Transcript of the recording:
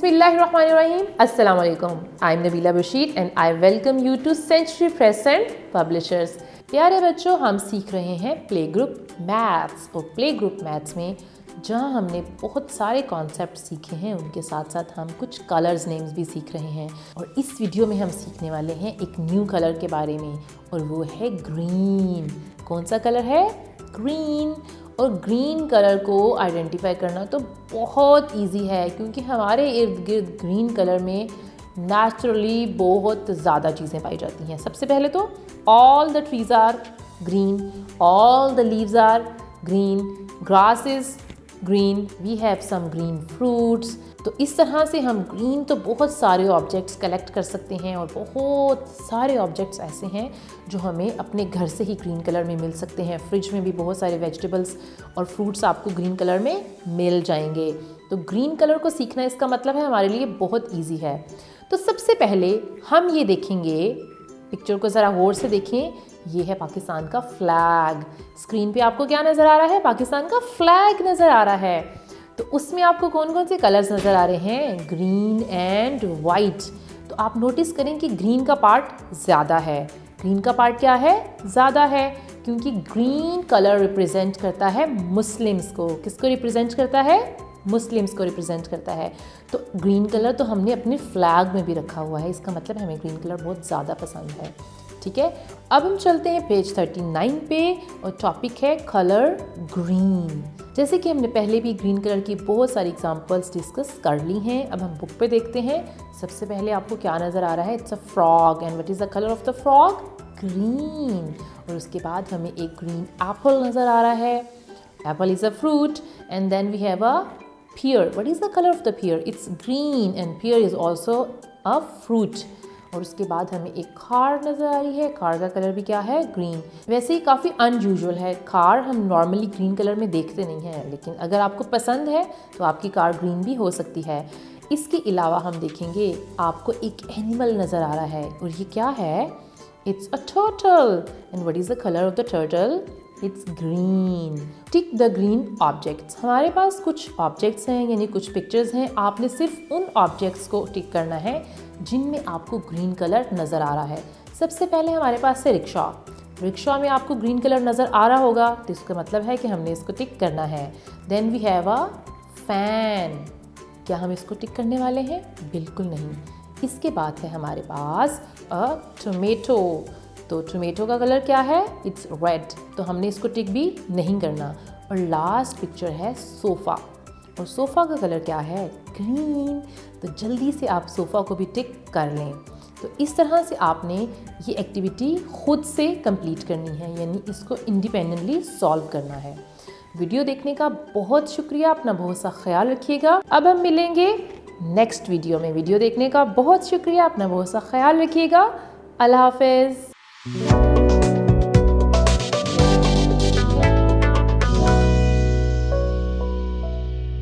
Bismillahirrahmanirrahim. Assalamu alaikum. I am Nabila Bashir and I welcome you to Century Press and Publishers. प्यारे बच्चों, हम सीख रहे हैं प्ले ग्रुप मैथ्स और प्ले ग्रुप मैथ्स में जहाँ हमने बहुत सारे कॉन्सेप्ट सीखे हैं उनके साथ साथ हम कुछ कलर्स नेम्स भी सीख रहे हैं। और इस वीडियो में हम सीखने वाले हैं एक न्यू कलर के बारे में और वो है ग्रीन। कौन सा कलर है? ग्रीन। और ग्रीन कलर को आइडेंटिफाई करना तो बहुत इजी है क्योंकि हमारे इर्द गिर्द ग्रीन कलर में नेचुरली बहुत ज़्यादा चीज़ें पाई जाती हैं। सबसे पहले तो all the trees are green, all the leaves are green, grass is green, we have some green fruits. तो इस तरह से हम ग्रीन तो बहुत सारे ऑब्जेक्ट्स कलेक्ट कर सकते हैं और बहुत सारे ऑब्जेक्ट्स ऐसे हैं जो हमें अपने घर से ही ग्रीन कलर में मिल सकते हैं। फ्रिज में भी बहुत सारे वेजिटेबल्स और फ्रूट्स आपको ग्रीन कलर में मिल जाएंगे। तो ग्रीन कलर को सीखना इसका मतलब है हमारे लिए बहुत ईजी है। तो सबसे पहले हम ये देखेंगे, पिक्चर को ज़रा गौर से देखें, ये है पाकिस्तान का फ्लैग। स्क्रीन पे आपको क्या नज़र आ रहा है? पाकिस्तान का फ्लैग नज़र आ रहा है। तो उसमें आपको कौन कौन से कलर्स नज़र आ रहे हैं? Green and white. तो आप नोटिस करें कि ग्रीन का पार्ट ज़्यादा है। ग्रीन का पार्ट क्या है? ज़्यादा है क्योंकि ग्रीन कलर रिप्रेजेंट करता है मुस्लिम्स को। किसको रिप्रेजेंट करता है? मुस्लिम्स को रिप्रेजेंट करता है। तो ग्रीन कलर तो हमने अपने फ्लैग में भी रखा हुआ है, इसका मतलब हमें ग्रीन कलर बहुत ज़्यादा पसंद है। ठीक है, अब हम चलते हैं पेज 39 पे और टॉपिक है कलर ग्रीन। जैसे कि हमने पहले भी ग्रीन कलर की बहुत सारी एग्जांपल्स डिस्कस कर ली हैं। अब हम बुक पे देखते हैं। सबसे पहले आपको क्या नज़र आ रहा है? It's a frog and what is the colour of the frog? Green. और उसके बाद हमें एक ग्रीन एप्पल नज़र आ रहा है। Apple is a fruit and then we have a pear. What is the color of the pear? It's green and pear is also a fruit. और उसके बाद हमें एक खार नज़र आ रही है। खार का कलर भी क्या है? ग्रीन। वैसे ही काफ़ी अनयूजुअल है, खार हम नॉर्मली ग्रीन कलर में देखते नहीं हैं, लेकिन अगर आपको पसंद है तो आपकी कार ग्रीन भी हो सकती है। इसके अलावा हम देखेंगे आपको एक एनिमल नज़र आ रहा है और ये क्या है? It's a turtle and what is the colour of the turtle? It's green. Tick the green objects. हमारे पास कुछ ऑब्जेक्ट्स हैं यानी कुछ पिक्चर्स हैं। आपने सिर्फ उन ऑब्जेक्ट्स को टिक करना है जिनमें आपको ग्रीन कलर नज़र आ रहा है। सबसे पहले हमारे पास है रिक्शा। रिक्शा में आपको ग्रीन कलर नज़र आ रहा होगा तो इसका मतलब है कि हमने इसको टिक करना है। Then we have a fan. क्या हम इसको टिक करने वाले हैं? बिल्कुल नहीं। इसके बाद है हमारे पास अ टोमेटो। तो टोमेटो का कलर क्या है? इट्स रेड, तो हमने इसको टिक भी नहीं करना। और लास्ट पिक्चर है सोफ़ा और सोफ़ा का कलर क्या है? ग्रीन। तो जल्दी से आप सोफ़ा को भी टिक कर लें। तो इस तरह से आपने ये एक्टिविटी खुद से कंप्लीट करनी है यानी इसको इंडिपेंडेंटली सॉल्व करना है। वीडियो देखने का बहुत शुक्रिया, अपना बहुत सा ख्याल रखिएगा। अब हम मिलेंगे नेक्स्ट वीडियो में। वीडियो देखने का बहुत शुक्रिया, अपना बहुत सा ख्याल रखिएगा। अल्लाह हाफ़िज़।